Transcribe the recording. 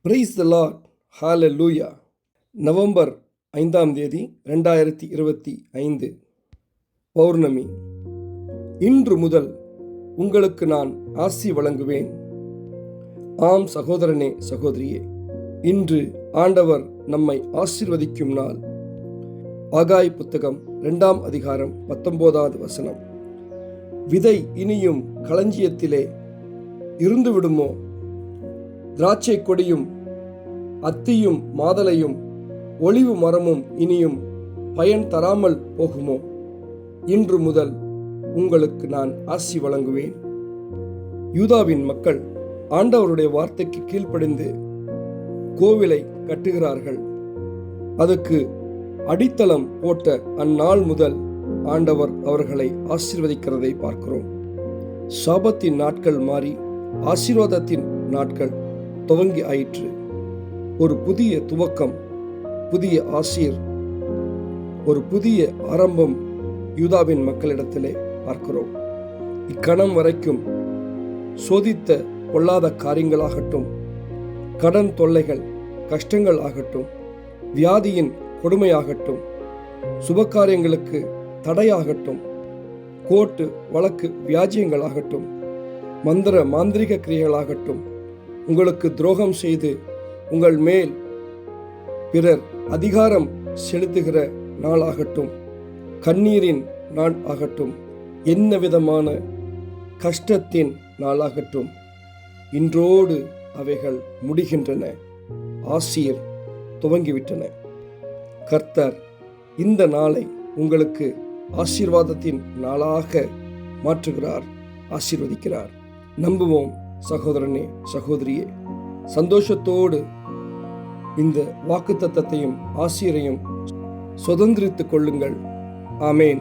Praise the Lord. Hallelujah. November 5ஆம் தேதி 2025 பௌர்ணமி. இன்று முதல் உங்களுக்கு நான் ஆசி வழங்குவேன். ஆம் சகோதரனே, சகோதரியே, இன்று ஆண்டவர் நம்மை ஆசீர்வதிக்கும் நாள். ஆகாய் புத்தகம் 2ஆம் அதிகாரம் 19வது வசனம். விதை இனியும் களஞ்சியத்திலே இருந்து விடுமோ? திராட்சை கொடியும் அத்தியும் மாதளையும் ஒலிவு மரமும் இனியும் பயன் தராமல் போகுமோ? இன்று முதல் உங்களுக்கு நான் ஆசி வழங்குவேன். யூதாவின் மக்கள் ஆண்டவருடைய வார்த்தைக்கு கீழ்ப்படிந்து கோவிலை கட்டுகிறார்கள். அதுக்கு அடித்தளம் போட்ட அந்நாள் முதல் ஆண்டவர் அவர்களை ஆசீர்வதிக்கிறதை பார்க்கிறோம். சாபத்தின் நாட்கள் மாறி ஆசீர்வாதத்தின் நாட்கள் துவங்கி ஆயிற்று. ஒரு புதிய துவக்கம், புதிய ஆசீர், ஒரு புதிய ஆரம்பம் யூதாவின் மக்களிடத்திலே பார்க்கிறோம். இக்கணம் வரைக்கும் சோதித்த பொல்லாத காரியங்களாகட்டும், கடன் தொல்லைகள், கஷ்டங்கள் ஆகட்டும், வியாதியின் கொடுமையாகட்டும், சுபகாரியங்களுக்கு தடையாகட்டும், கோர்ட்டு வழக்கு வியாஜியங்களாகட்டும், மந்திர மாந்திரிக கிரியைகளாகட்டும், உங்களுக்கு துரோகம் செய்து உங்கள் மேல் பிறர் அதிகாரம் செலுத்துகிற நாளாகட்டும், கண்ணீரின் நாள் ஆகட்டும், என்ன விதமான கஷ்டத்தின் நாளாகட்டும், இன்றோடு அவைகள் முடிகின்றன. ஆசீர் துவங்கிவிட்டன. கர்த்தர் இந்த நாளை உங்களுக்கு ஆசீர்வாதத்தின் நாளாக மாற்றுகிறார், ஆசீர்வதிக்கிறார். நம்புவோம் சகோதரனே, சகோதரியே. சந்தோஷத்தோடு இந்த வாக்குத்தத்தத்தையும் ஆசீரையும் சுதந்திரித்துக் கொள்ளுங்கள். ஆமேன்.